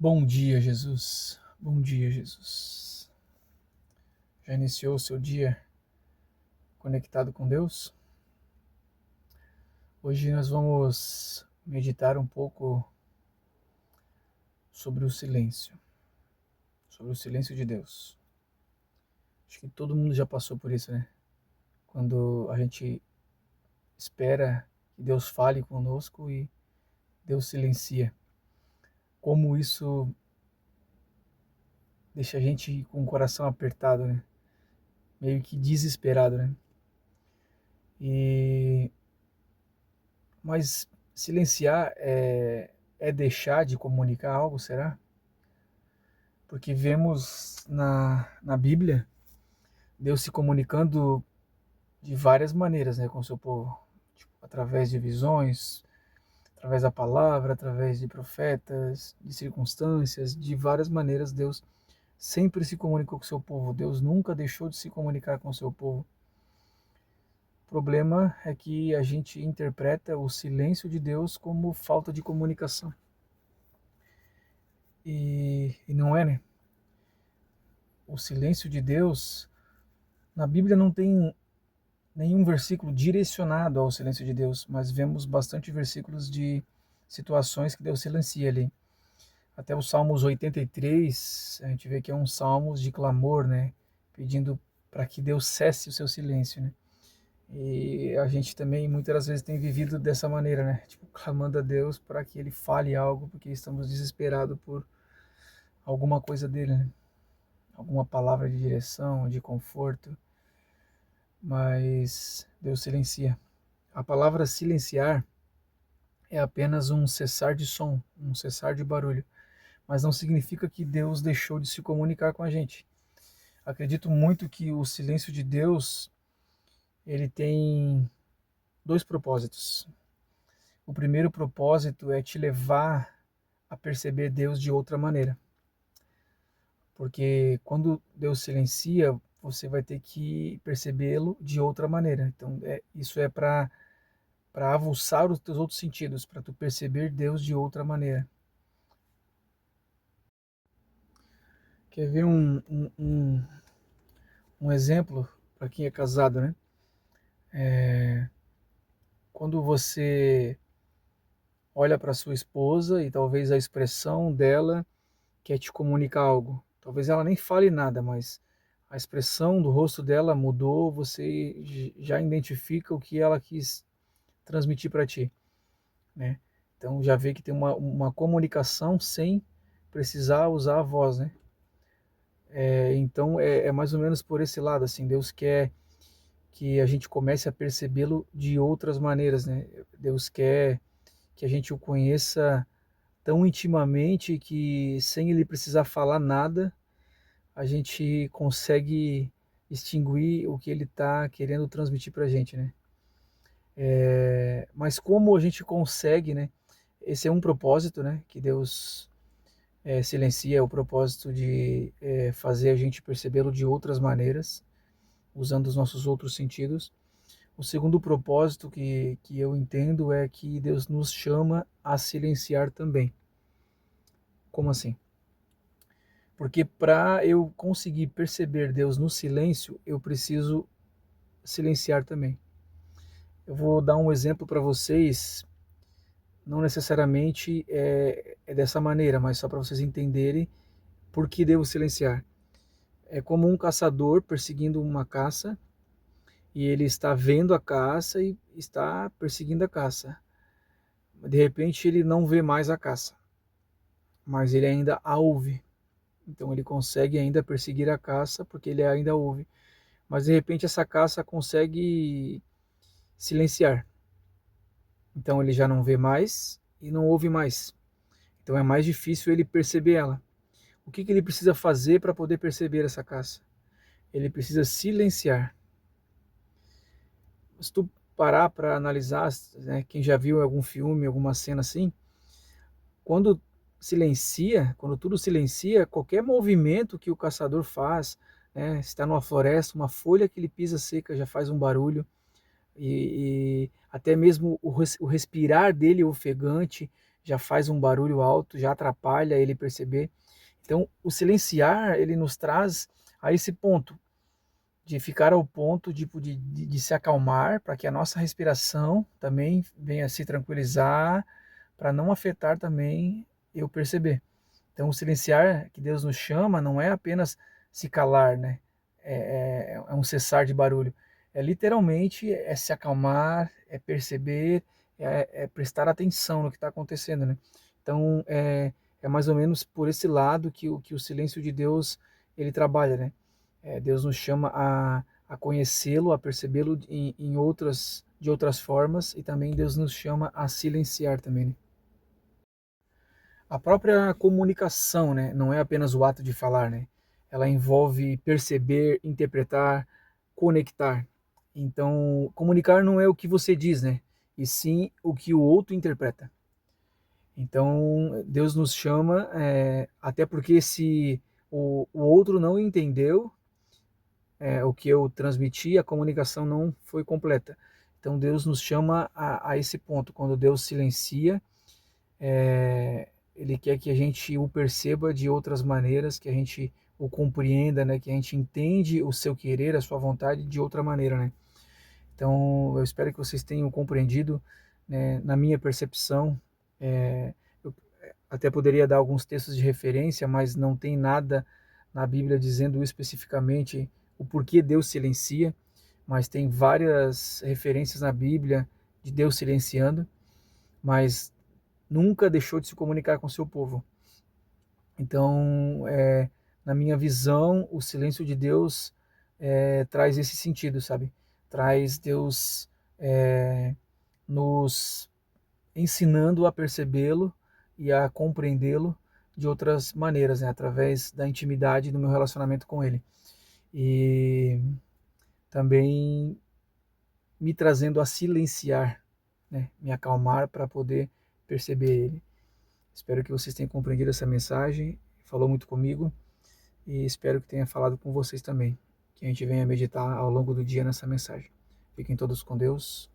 Bom dia, Jesus. Bom dia, Jesus. Já iniciou o seu dia conectado com Deus? Hoje nós vamos meditar um pouco sobre o silêncio de Deus. Acho que todo mundo já passou por isso, né? Quando a gente espera que Deus fale conosco e Deus silencia. Como isso deixa a gente com o coração apertado, né? Meio que desesperado, né? E Mas silenciar é deixar de comunicar algo, será? Porque vemos na Bíblia Deus se comunicando de várias maneiras, né, com o seu povo. Tipo, através de visões, através da palavra, através de profetas, de circunstâncias, de várias maneiras Deus sempre se comunicou com o seu povo. Deus nunca deixou de se comunicar com o seu povo. O problema é que a gente interpreta o silêncio de Deus como falta de comunicação. E não é, né? O silêncio de Deus, na Bíblia não tem nenhum versículo direcionado ao silêncio de Deus, mas vemos bastante versículos de situações que Deus silencia ali. Até o Salmos 83, a gente vê que é um salmo de clamor, né? Pedindo para que Deus cesse o seu silêncio, né? E a gente também muitas das vezes tem vivido dessa maneira, né? Tipo, clamando a Deus para que Ele fale algo, porque estamos desesperados por alguma coisa dele, né? Alguma palavra de direção, de conforto, mas Deus silencia. A palavra silenciar é apenas um cessar de som, um cessar de barulho, mas não significa que Deus deixou de se comunicar com a gente. Acredito muito que o silêncio de Deus, ele tem dois propósitos. O primeiro propósito é te levar a perceber Deus de outra maneira. Porque quando Deus silencia, você vai ter que percebê-lo de outra maneira. Então, isso é para aguçar os teus outros sentidos, para tu perceber Deus de outra maneira. Quer ver um exemplo para quem é casado, né? Quando você olha para sua esposa e talvez a expressão dela quer te comunicar algo. Talvez ela nem fale nada, mas a expressão do rosto dela mudou, você já identifica o que ela quis transmitir para ti, né? Então já vê que tem uma comunicação sem precisar usar a voz, né? Então é mais ou menos por esse lado, assim, Deus quer que a gente comece a percebê-lo de outras maneiras, né? Deus quer que a gente o conheça tão intimamente que sem ele precisar falar nada, a gente consegue extinguir o que ele está querendo transmitir para a gente, né? Mas como a gente consegue, né? Esse é um propósito, né? Que Deus silencia, é o propósito de fazer a gente percebê-lo de outras maneiras, usando os nossos outros sentidos. O segundo propósito que eu entendo é que Deus nos chama a silenciar também. Como assim? Porque para eu conseguir perceber Deus no silêncio, eu preciso silenciar também. Eu vou dar um exemplo para vocês, não necessariamente é dessa maneira, mas só para vocês entenderem por que devo silenciar. É como um caçador perseguindo uma caça e ele está vendo a caça e está perseguindo a caça. De repente ele não vê mais a caça, mas ele ainda a ouve. Então ele consegue ainda perseguir a caça porque ele ainda ouve. Mas de repente essa caça consegue silenciar. Então ele já não vê mais e não ouve mais. Então é mais difícil ele perceber ela. O que ele precisa fazer para poder perceber essa caça? Ele precisa silenciar. Se tu parar para analisar, né, quem já viu algum filme, alguma cena assim, quando silencia, quando tudo silencia, qualquer movimento que o caçador faz, né, está numa floresta, uma folha que ele pisa seca já faz um barulho, e até mesmo o respirar dele ofegante já faz um barulho alto, já atrapalha ele perceber. Então, o silenciar, ele nos traz a esse ponto, de ficar ao ponto de se acalmar, para que a nossa respiração também venha se tranquilizar, para não afetar também eu perceber. Então, o silenciar que Deus nos chama não é apenas se calar, né? É um cessar de barulho. É literalmente se acalmar, é perceber, é prestar atenção no que está acontecendo, né? Então, é mais ou menos por esse lado que o silêncio de Deus ele trabalha, né? Deus nos chama a conhecê-lo, a percebê-lo de outras formas, e também Deus nos chama a silenciar também, né? A própria comunicação, né, não é apenas o ato de falar, né? Ela envolve perceber, interpretar, conectar. Então, comunicar não é o que você diz, né? E sim o que o outro interpreta. Então, Deus nos chama, até porque se o outro não entendeu o que eu transmiti, a comunicação não foi completa. Então, Deus nos chama a esse ponto. Quando Deus silencia, ele quer que a gente o perceba de outras maneiras, que a gente o compreenda, né? Que a gente entende o seu querer, a sua vontade de outra maneira, né? Então, eu espero que vocês tenham compreendido, né, na minha percepção. Eu até poderia dar alguns textos de referência, mas não tem nada na Bíblia dizendo especificamente o porquê Deus silencia, mas tem várias referências na Bíblia de Deus silenciando, mas nunca deixou de se comunicar com seu povo. Então, na minha visão, o silêncio de Deus traz esse sentido, sabe? Traz Deus nos ensinando a percebê-lo e a compreendê-lo de outras maneiras, né? Através da intimidade do meu relacionamento com Ele. E também me trazendo a silenciar, né? Me acalmar para poder perceber Ele. Espero que vocês tenham compreendido essa mensagem, falou muito comigo, e espero que tenha falado com vocês também. Que a gente venha meditar ao longo do dia nessa mensagem. Fiquem todos com Deus.